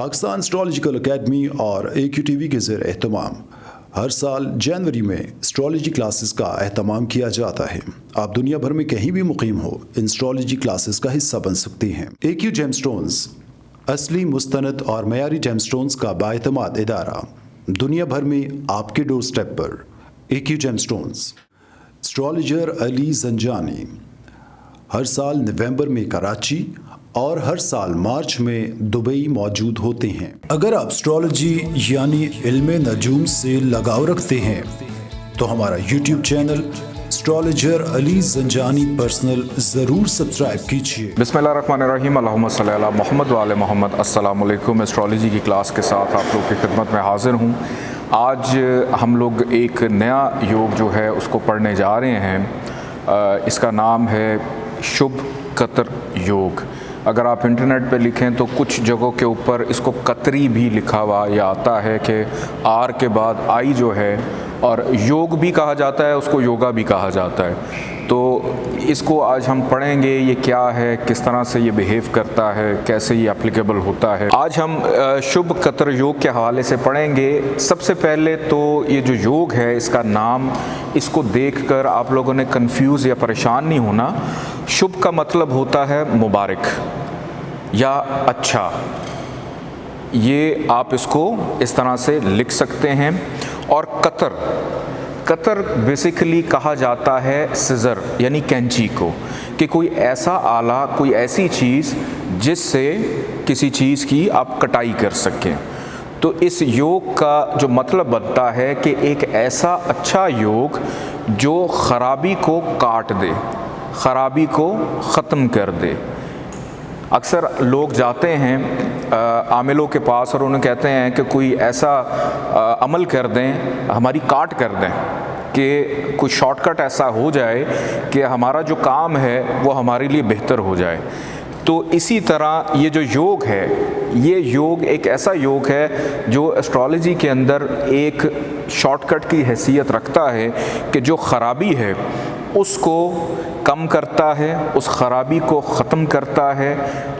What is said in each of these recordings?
Pakistan astrological academy और AQTV के ज़ेर एहतमाम हर साल जनवरी में एस्ट्रोलॉजी क्लासेस का एहतमाम किया जाता है। आप दुनिया भर में कहीं भी मुकीम हो, इन एस्ट्रोलॉजी क्लासेस का हिस्सा बन सकते हैं। AQ जेमस्टोन्स असली, मुस्तनद और मयारी जेमस्टोन्स का बाएतमाद इदारा दुनिया भर में आपके डोर स्टेप पर। AQ gemstones. Astrologer Ali Zanjani हर साल नवंबर में कराची और हर साल मार्च में दुबई मौजूद होते हैं। अगर आप एस्ट्रोलॉजी यानी इल्मे नजूम से लगाव रखते हैं तो हमारा YouTube channel astrologer Ali Zanjani personal ज़रूर सब्सक्राइब कीजिए। बिस्मिल्लाहिर्रहमानिर्रहीम, अल्लाहुम्मा सल्ली अला मोहम्मद व आले मोहम्मद। अस्सलामु अलैकुम। एस्ट्रोलॉजी की क्लास के साथ आप लोग की खिदमत में हाजिर हूँ। आज हम लोग एक नया योग जो है उसको पढ़ने जा रहे हैं। इसका नाम है शुभ कतर योग। अगर आप इंटरनेट पे लिखें तो कुछ जगहों के ऊपर इसको कतरी भी लिखा हुआ या आता है कि आर के बाद आई जो है, और योग भी कहा जाता है, उसको योगा भी कहा जाता है। तो इसको आज हम पढ़ेंगे, ये क्या है, किस तरह से ये बिहेव करता है, कैसे ये एप्लीकेबल होता है। आज हम शुभ कतर योग के हवाले से पढ़ेंगे। सबसे पहले तो ये जो योग है इसका नाम, इसको देखकर आप लोगों ने कंफ्यूज या परेशान नहीं होना। शुभ का मतलब होता है मुबारक या अच्छा। ये आप इसको इस तरह से लिख सकते हैं। और कतर बेसिकली कहा जाता है सिज़र यानी कैंची को, कि कोई ऐसा आला, कोई ऐसी चीज़ जिससे किसी चीज़ की आप कटाई कर सकें। तो इस योग का जो मतलब बनता है कि एक ऐसा अच्छा योग जो ख़राबी को काट दे, ख़राबी को ख़त्म कर दे। अक्सर लोग जाते हैं आमिलों के पास और उन्हें कहते हैं कि कोई ऐसा अमल कर दें, हमारी काट कर दें, कि कोई शॉर्टकट ऐसा हो जाए कि हमारा जो काम है वो हमारे लिए बेहतर हो जाए। तो इसी तरह ये जो योग है, ये योग एक ऐसा योग है जो एस्ट्रोलॉजी के अंदर एक शॉर्टकट की हैसियत रखता है, कि जो ख़राबी है उसको कम करता है, उस ख़राबी को ख़त्म करता है।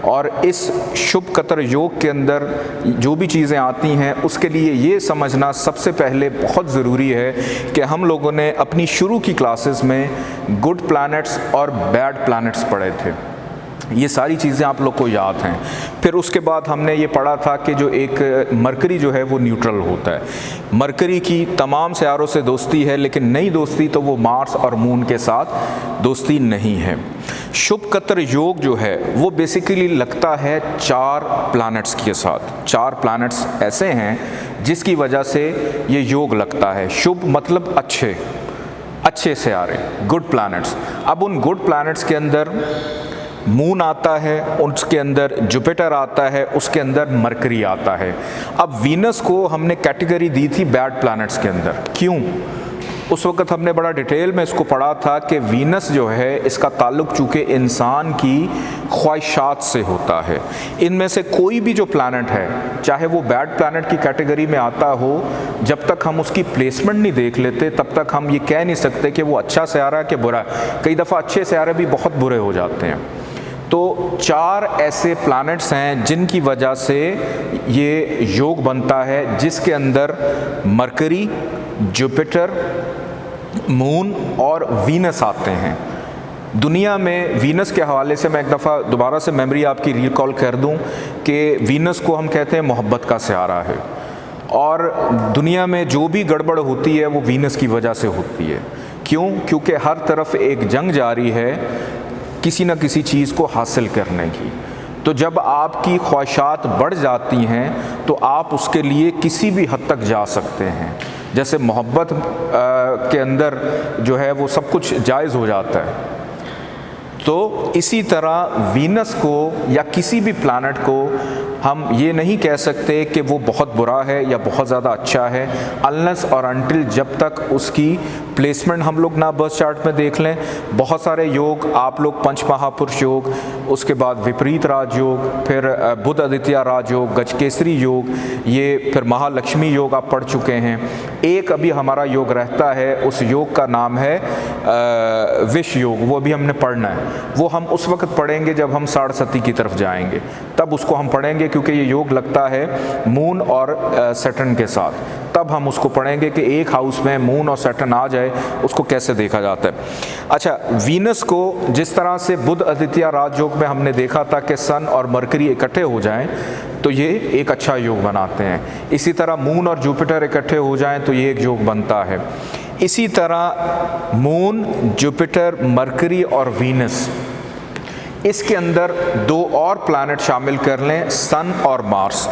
और इस शुभ कतर योग के अंदर जो भी चीज़ें आती हैं उसके लिए ये समझना सबसे पहले बहुत ज़रूरी है कि हम लोगों ने अपनी शुरू की क्लासेस में गुड प्लैनेट्स और बैड प्लैनेट्स पढ़े थे। ये सारी चीज़ें आप लोग को याद हैं। फिर उसके बाद हमने ये पढ़ा था कि जो एक मरकरी जो है वो न्यूट्रल होता है। मरकरी की तमाम सितारों से दोस्ती है, लेकिन नई दोस्ती तो वो मार्स और मून के साथ दोस्ती नहीं है। शुभ कतर योग जो है वो बेसिकली लगता है 4 प्लैनेट्स के साथ। 4 प्लैनेट्स ऐसे हैं जिसकी वजह से ये योग लगता है। शुभ मतलब अच्छे सितारे, गुड प्लैनेट्स। अब उन गुड प्लैनेट्स के अंदर मून आता है, उसके अंदर जुपिटर आता है, उसके अंदर मरकरी आता है। अब वीनस को हमने कैटेगरी दी थी बैड प्लैनेट्स के अंदर। क्यों? उस वक़्त हमने बड़ा डिटेल में इसको पढ़ा था कि वीनस जो है इसका ताल्लुक़ चूँकि इंसान की ख्वाहिशात से होता है। इनमें से कोई भी जो प्लैनेट है, चाहे वो बैड प्लैनेट की कैटेगरी में आता हो, जब तक हम उसकी प्लेसमेंट नहीं देख लेते तब तक हम ये कह नहीं सकते कि वो अच्छा सितारा है कि बुरा। कई दफ़ा अच्छे सितारे भी बहुत बुरे हो जाते हैं। तो 4 ऐसे प्लैनेट्स हैं जिनकी वजह से ये योग बनता है, जिसके अंदर मरकरी, जुपिटर, मून और वीनस आते हैं। दुनिया में वीनस के हवाले से मैं एक दफ़ा दोबारा से मेमोरी आपकी रिकॉल कर दूं कि वीनस को हम कहते हैं मोहब्बत का सितारा है, और दुनिया में जो भी गड़बड़ होती है वो वीनस की वजह से होती है। क्यों? क्योंकि हर तरफ एक जंग जारी है किसी न किसी चीज़ को हासिल करने की। तो जब आपकी ख्वाहिशात बढ़ जाती हैं तो आप उसके लिए किसी भी हद तक जा सकते हैं। जैसे मोहब्बत के अंदर जो है वो सब कुछ जायज़ हो जाता है। तो इसी तरह वीनस को या किसी भी प्लैनेट को हम ये नहीं कह सकते कि वो बहुत बुरा है या बहुत ज़्यादा अच्छा है, अनलेस और अनटिल जब तक उसकी प्लेसमेंट हम लोग ना बर्थ चार्ट में देख लें। बहुत सारे योग आप लोग पंच महापुरुष योग, उसके बाद विपरीत राजयोग, फिर बुध आदित्य राजयोग, गजकेसरी योग, ये फिर महालक्ष्मी योग आप पढ़ चुके हैं। एक अभी हमारा योग रहता है, उस योग का नाम है विष योग, वो अभी हमने पढ़ना है। वो हम उस वक्त पढ़ेंगे जब हम साढ़े सती की तरफ जाएंगे, तब उसको हम पढ़ेंगे क्योंकि ये योग लगता है मून और सैटर्न के साथ, तब हम उसको पढ़ेंगे कि एक हाउस में मून और सैटर्न आ जाए उसको कैसे देखा जाता है। अच्छा, वीनस को जिस तरह से बुध आदित्य राजयोग में हमने देखा था कि सन और मरकरी इकट्ठे हो जाएं तो ये एक अच्छा योग बनाते हैं, इसी तरह मून और जुपिटर इकट्ठे हो जाएं तो ये एक योग बनता है। इसी तरह मून, जुपिटर, मरकरी और वीनस, इसके अंदर दो और प्लैनेट शामिल कर लें, सन और मार्स।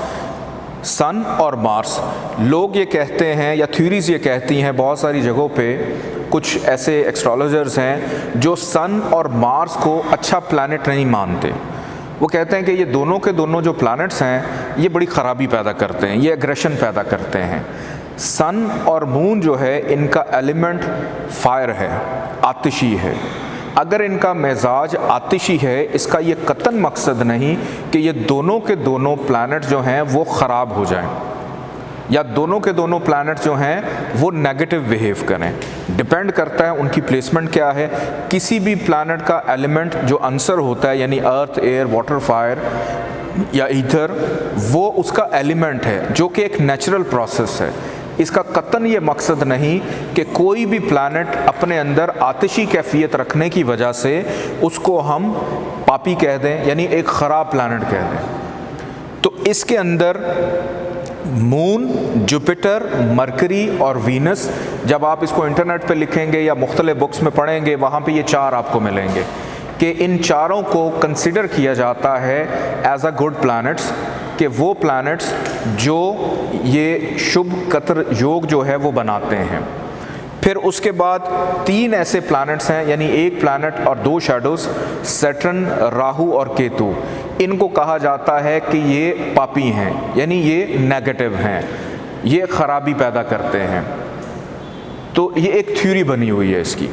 सन और मार्स, लोग ये कहते हैं या थ्योरीज ये कहती हैं, बहुत सारी जगहों पे कुछ ऐसे एस्ट्रोलॉजर्स हैं जो सन और मार्स को अच्छा प्लैनेट नहीं मानते। वो कहते हैं कि ये दोनों के दोनों जो प्लैनेट्स हैं ये बड़ी ख़राबी पैदा करते हैं, ये एग्रेशन पैदा करते हैं। सन और मून जो है इनका एलिमेंट फायर है, आतिशी है। अगर इनका मिजाज आतिशी है, इसका ये कतन मकसद नहीं कि ये दोनों के दोनों प्लैनेट जो हैं वो ख़राब हो जाएं या दोनों के दोनों प्लैनेट जो हैं वो नेगेटिव बिहेव करें। डिपेंड करता है उनकी प्लेसमेंट क्या है। किसी भी प्लैनेट का एलिमेंट जो आंसर होता है, यानी अर्थ, एयर, वाटर, फायर या ईथर, वो उसका एलिमेंट है जो कि एक नेचुरल प्रोसेस है। इसका कतन ये मकसद नहीं कि कोई भी प्लैनेट अपने अंदर आतिशी कैफियत रखने की वजह से उसको हम पापी कह दें, यानी एक ख़राब प्लैनेट कह दें। तो इसके अंदर मून, जुपिटर, मरकरी और वीनस, जब आप इसको इंटरनेट पे लिखेंगे या मुख्तलिफ बुक्स में पढ़ेंगे, वहाँ पे ये चार आपको मिलेंगे कि इन चारों को कंसिडर किया जाता है एज अ गुड प्लैनेट्स, कि वो प्लैनेट्स जो ये शुभ कतर योग जो है वो बनाते हैं। फिर उसके बाद तीन ऐसे प्लैनेट्स हैं, यानी एक प्लैनेट और दो शैडोज, सैटर्न, राहु और केतु। इनको कहा जाता है कि ये पापी हैं, यानी ये नेगेटिव हैं, ये खराबी पैदा करते हैं। तो ये एक थ्योरी बनी हुई है इसकी।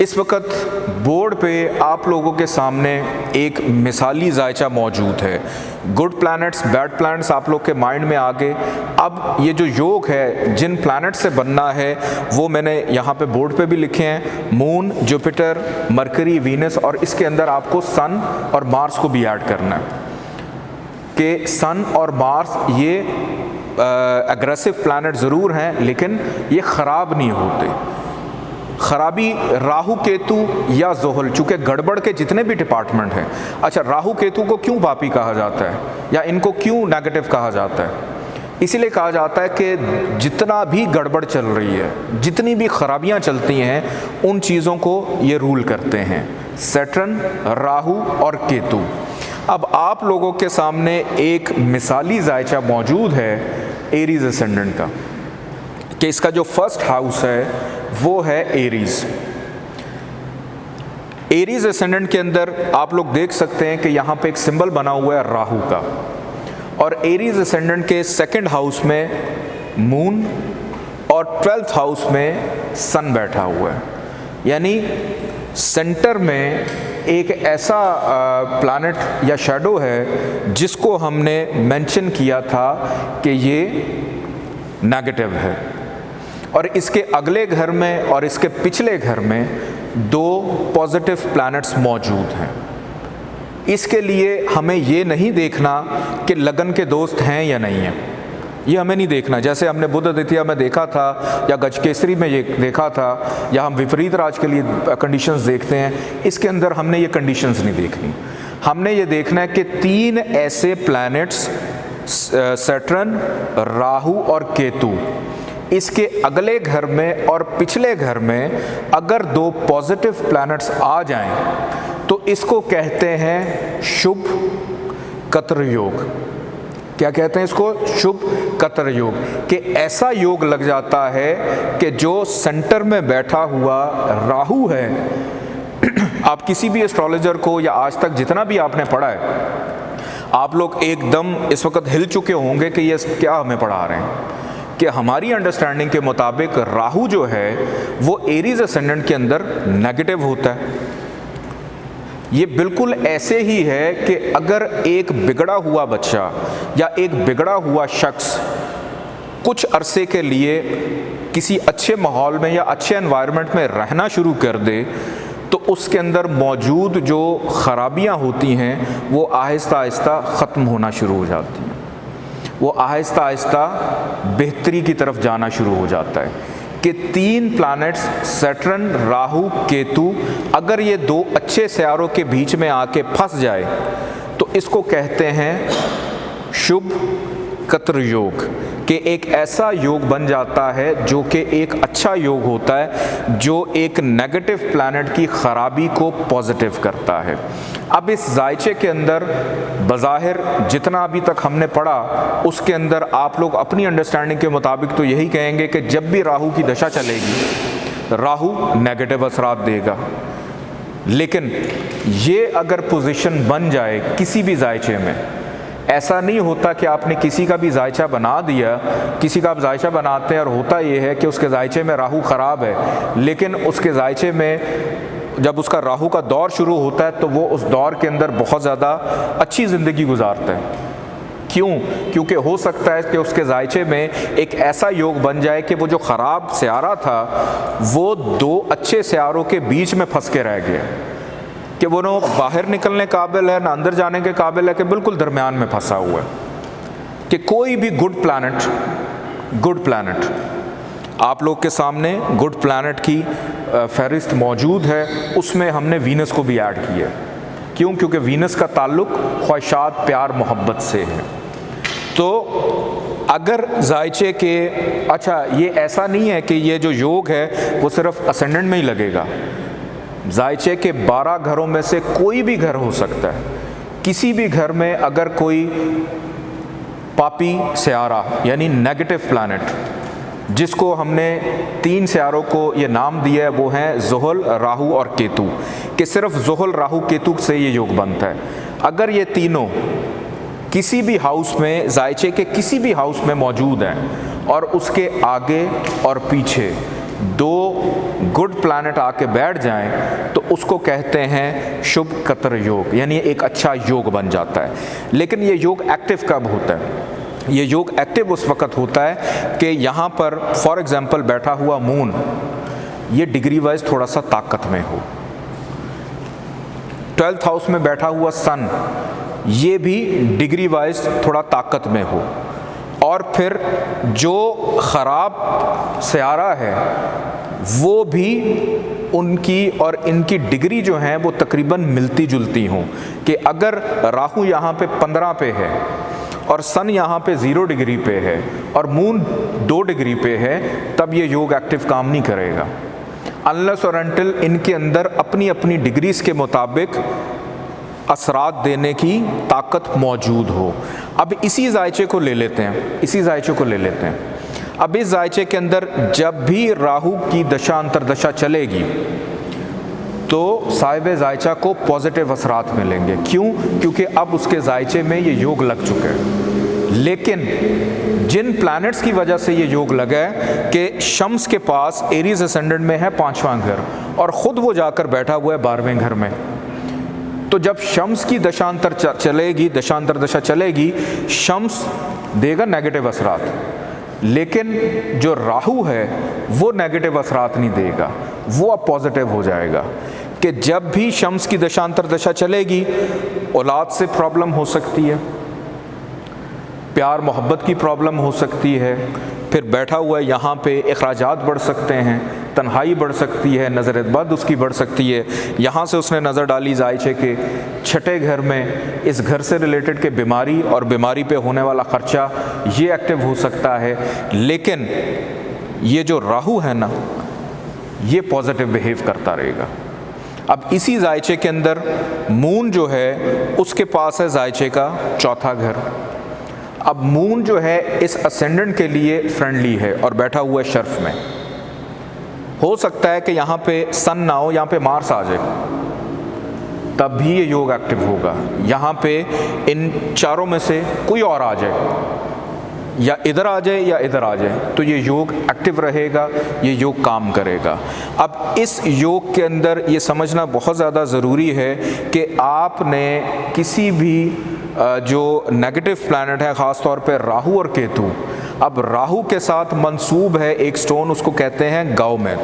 इस वक्त बोर्ड पे आप लोगों के सामने एक मिसाली जायचा मौजूद है। गुड प्लैनेट्स, बैड प्लैनेट्स आप लोग के माइंड में आ गए। अब ये जो योग है, जिन प्लैनेट से बनना है वो मैंने यहाँ पे बोर्ड पे भी लिखे हैं, मून, जुपिटर, मरकरी, वीनस, और इसके अंदर आपको सन और मार्स को भी ऐड करना है कि सन और मार्स ये एग्रेसिव प्लैनेट ज़रूर हैं लेकिन ये ख़राब नहीं होते। खराबी राहु केतु या जोहल, चूँकि गड़बड़ के जितने भी डिपार्टमेंट हैं। अच्छा, राहु केतु को क्यों पापी कहा जाता है या इनको क्यों नेगेटिव कहा जाता है? इसीलिए कहा जाता है कि जितना भी गड़बड़ चल रही है, जितनी भी खराबियां चलती हैं, उन चीज़ों को ये रूल करते हैं, सैटर्न, राहु और केतु। अब आप लोगों के सामने एक मिसाली जायचा मौजूद है एरीज असेंडेंट का, कि इसका जो फर्स्ट हाउस है वो है एरीज। एरीज असेंडेंट के अंदर आप लोग देख सकते हैं कि यहाँ पे एक सिंबल बना हुआ है राहु का, और एरीज असेंडेंट के सेकंड हाउस में मून और 12th हाउस में सन बैठा हुआ है। यानी सेंटर में एक ऐसा प्लैनेट या शैडो है जिसको हमने मेंशन किया था कि ये नेगेटिव है, और इसके अगले घर में और इसके पिछले घर में दो पॉजिटिव प्लैनेट्स मौजूद हैं। इसके लिए हमें ये नहीं देखना कि लगन के दोस्त हैं या नहीं हैं, ये हमें नहीं देखना। जैसे हमने बुध आदित्य में देखा था या गजकेसरी में ये देखा था, या हम विपरीत राज के लिए कंडीशंस देखते हैं, इसके अंदर हमने ये कंडीशंस नहीं देखनी। हमने ये देखना है कि तीन ऐसे प्लैनेट्स, सैटर्न, राहु और केतु, इसके अगले घर में और पिछले घर में अगर दो पॉजिटिव प्लैनेट्स आ जाएं तो इसको कहते हैं शुभ कतर योग। क्या कहते हैं इसको? शुभ कतर योग। कि ऐसा योग लग जाता है कि जो सेंटर में बैठा हुआ राहु है, आप किसी भी एस्ट्रोलॉजर को या आज तक जितना भी आपने पढ़ा है, आप लोग एकदम इस वक्त हिल चुके होंगे कि ये क्या हमें पढ़ा रहे हैं। कि हमारी अंडरस्टैंडिंग के मुताबिक राहु जो है वो एरीज असेंडेंट के अंदर नेगेटिव होता है। ये बिल्कुल ऐसे ही है कि अगर एक बिगड़ा हुआ बच्चा या एक बिगड़ा हुआ शख्स कुछ अरसे के लिए किसी अच्छे माहौल में या अच्छे एनवायरनमेंट में रहना शुरू कर दे तो उसके अंदर मौजूद जो ख़राबियाँ होती हैं वो आहिस्ता आहिस्ता ख़त्म होना शुरू हो जाती हैं, वो आहिस्ता आहिस्ता बेहतरी की तरफ जाना शुरू हो जाता है कि 3 प्लैनेट्स सैटर्न, राहु, केतु अगर ये 2 अच्छे सियारों के बीच में आके फंस जाए तो इसको कहते हैं शुभ कतर योग, कि एक ऐसा योग बन जाता है जो कि एक अच्छा योग होता है जो एक नेगेटिव प्लैनेट की ख़राबी को पॉजिटिव करता है। अब इस जायचे के अंदर बज़ाहिर जितना अभी तक हमने पढ़ा उसके अंदर आप लोग अपनी अंडरस्टैंडिंग के मुताबिक तो यही कहेंगे कि जब भी राहु की दशा चलेगी राहु नेगेटिव असरात देगा, लेकिन ये अगर पोजीशन बन जाए किसी भी जायचे में, ऐसा नहीं होता कि आपने किसी का भी जायचा बना दिया, किसी का आप जायचा बनाते हैं और होता ये है कि उसके जायचे में राहु ख़राब है, लेकिन उसके जायचे में जब उसका राहु का दौर शुरू होता है तो वो उस दौर के अंदर बहुत ज़्यादा अच्छी ज़िंदगी गुजारता है। क्यों? क्योंकि हो सकता है कि उसके जायचे में एक ऐसा योग बन जाए कि वो जो ख़राब सियारा था वो 2 अच्छे सियारों के बीच में फंस के रह गया, कि वो ना बाहर निकलने काबिल है ना अंदर जाने के काबिल है, कि बिल्कुल दरमियान में फंसा हुआ है, कि कोई भी गुड प्लैनेट आप लोग के सामने गुड प्लैनेट की फहरिस्त मौजूद है, उसमें हमने वीनस को भी ऐड किया है। क्यों? क्योंकि वीनस का ताल्लुक़ ख्वाहिशात, प्यार, मोहब्बत से है। तो अगर जायचे के अच्छा ये ऐसा नहीं है कि ये जो योग है वो सिर्फ असेंडेंट में ही लगेगा, जायचे के 12 घरों में से कोई भी घर हो सकता है। किसी भी घर में अगर कोई पापी सियारा यानी नेगेटिव प्लैनेट, जिसको हमने 3 सियारों को ये नाम दिया है, वो हैं ज़ुहल, राहु और केतु, कि सिर्फ ज़ुहल, राहु, केतु से ये योग बनता है। अगर ये तीनों किसी भी हाउस में, जायचे के किसी भी हाउस में मौजूद हैं और उसके आगे और पीछे 2 गुड प्लैनेट आके बैठ जाएं तो उसको कहते हैं शुभ कतर योग, यानी एक अच्छा योग बन जाता है। लेकिन ये योग एक्टिव कब होता है? ये योग एक्टिव उस वक़्त होता है कि यहाँ पर फॉर एग्ज़ाम्पल बैठा हुआ मून ये डिग्री वाइज थोड़ा सा ताकत में हो, 12th हाउस में बैठा हुआ सन ये भी डिग्री वाइज थोड़ा ताकत में हो, और फिर जो ख़राब सियारा है वो भी उनकी और इनकी डिग्री जो हैं वो तकरीबन मिलती जुलती हों, कि अगर राहु यहाँ पे 15 पे है और सन यहाँ पे 0 डिग्री पे है और मून 2 डिग्री पे है, तब ये योग एक्टिव काम नहीं करेगा अनलेस और अनटिल इनके अंदर अपनी अपनी डिग्रीज़ के मुताबिक असरात देने की ताकत मौजूद हो। अब इसी जायचे को ले लेते हैं, अब इस जायचे के अंदर जब भी राहु की दशा अंतरदशा चलेगी तो साहिब जायचा को पॉजिटिव असरात मिलेंगे। क्यों? क्योंकि अब उसके जायचे में ये योग लग चुके हैं। लेकिन जिन प्लैनेट्स की वजह से ये योग लगा है कि शम्स के पास एरीज असेंडेंट में है 5वां घर और ख़ुद वो जाकर बैठा हुआ है 12वें घर में, तो जब शम्स की दशांतर दशा चलेगी शम्स देगा नेगेटिव असरात, लेकिन जो राहु है वो नेगेटिव असरात नहीं देगा, वो अब पॉजिटिव हो जाएगा। कि जब भी शम्स की दशांतर दशा चलेगी औलाद से प्रॉब्लम हो सकती है, प्यार मोहब्बत की प्रॉब्लम हो सकती है, फिर बैठा हुआ यहाँ पे अखराजात बढ़ सकते हैं, तन्हाई बढ़ सकती है, नज़र बद उसकी बढ़ सकती है। यहाँ से उसने नज़र डाली जायचे के 6ठे घर में, इस घर से रिलेटेड के बीमारी और बीमारी पे होने वाला ख़र्चा ये एक्टिव हो सकता है। लेकिन ये जो राहु है ना ये पॉजिटिव बिहेव करता रहेगा। अब इसी जायचे के अंदर मून जो है उसके पास है जायचे का 4था घर। अब मून जो है इस असेंडेंट के लिए फ्रेंडली है और बैठा हुआ है शर्फ में। हो सकता है कि यहाँ पे सन ना हो, यहाँ पे मार्स आ जाए, तब भी ये योग एक्टिव होगा। यहाँ पे इन चारों में से कोई और आ जाए, या इधर आ जाए या इधर आ जाए, तो ये योग एक्टिव रहेगा, ये योग काम करेगा। अब इस योग के अंदर ये समझना बहुत ज़्यादा ज़रूरी है कि आपने किसी भी जो नेगेटिव प्लैनेट है, ख़ास तौर पे राहु और केतु, अब राहु के साथ मंसूब है एक स्टोन, उसको कहते हैं गाव मैद,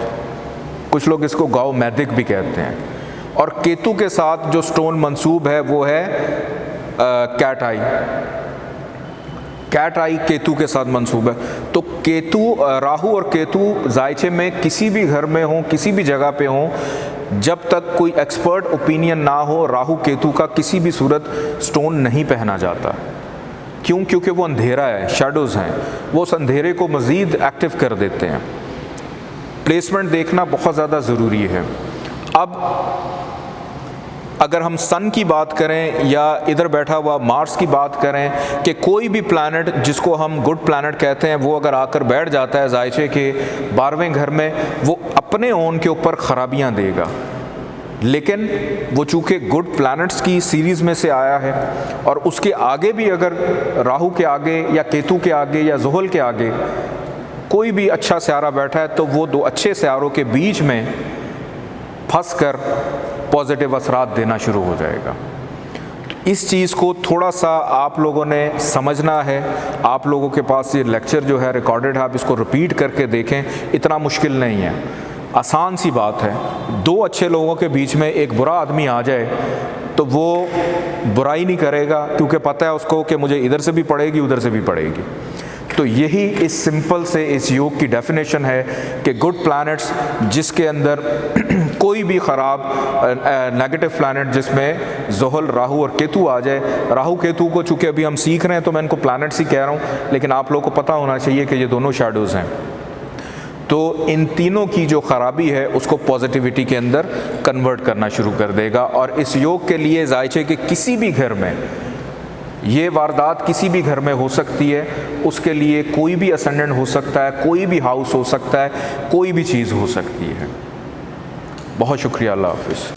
कुछ लोग इसको गाव मैदिक भी कहते हैं। और केतु के साथ जो स्टोन मंसूब है वो है कैट आई। कैट आई केतु के साथ मंसूब है। तो केतु, राहु और केतु जायचे में किसी भी घर में हो, किसी भी जगह पे हो, जब तक कोई एक्सपर्ट ओपिनियन ना हो, राहु केतु का किसी भी सूरत स्टोन नहीं पहना जाता। क्यों? क्योंकि वो अंधेरा है, शैडोज़ हैं, वो उस अंधेरे को मज़ीद एक्टिव कर देते हैं। प्लेसमेंट देखना बहुत ज़्यादा ज़रूरी है। अब अगर हम सन की बात करें या इधर बैठा हुआ मार्स की बात करें कि कोई भी प्लैनेट जिसको हम गुड प्लैनेट कहते हैं वो अगर आकर बैठ जाता है जायचे के 12वें घर में, वो अपने ओन के ऊपर ख़राबियाँ देगा। लेकिन वो चूँकि गुड प्लैनेट्स की सीरीज़ में से आया है और उसके आगे भी अगर राहु के आगे या केतु के आगे या ज़ुहल के आगे कोई भी अच्छा सियारा बैठा है तो वो दो अच्छे सियारों के बीच में फंस कर पॉजिटिव असरात देना शुरू हो जाएगा। इस चीज़ को थोड़ा सा आप लोगों ने समझना है। आप लोगों के पास ये लेक्चर जो है रिकॉर्डेड है, आप इसको रिपीट करके देखें, इतना मुश्किल नहीं है, आसान सी बात है। दो अच्छे लोगों के बीच में एक बुरा आदमी आ जाए तो वो बुराई नहीं करेगा, क्योंकि पता है उसको कि मुझे इधर से भी पड़ेगी उधर से भी पड़ेगी। तो यही इस सिंपल से इस योग की डेफिनेशन है कि गुड प्लैनेट्स जिसके अंदर कोई भी ख़राब नेगेटिव प्लैनेट जिसमें ज़ुहल, राहु और केतु आ जाए। राहु केतु को चूँकि अभी हम सीख रहे हैं तो मैं इनको प्लैनेट्स ही कह रहा हूँ, लेकिन आप लोगों को पता होना चाहिए कि ये दोनों शैडोज़ हैं। तो इन तीनों की जो ख़राबी है उसको पॉजिटिविटी के अंदर कन्वर्ट करना शुरू कर देगा। और इस योग के लिए जायचे कि किसी भी घर में ये वारदात किसी भी घर में हो सकती है, उसके लिए कोई भी असेंडेंट हो सकता है, कोई भी हाउस हो सकता है, कोई भी चीज़ हो सकती है। बहुत शुक्रिया, अल्लाह हाफ़िज़।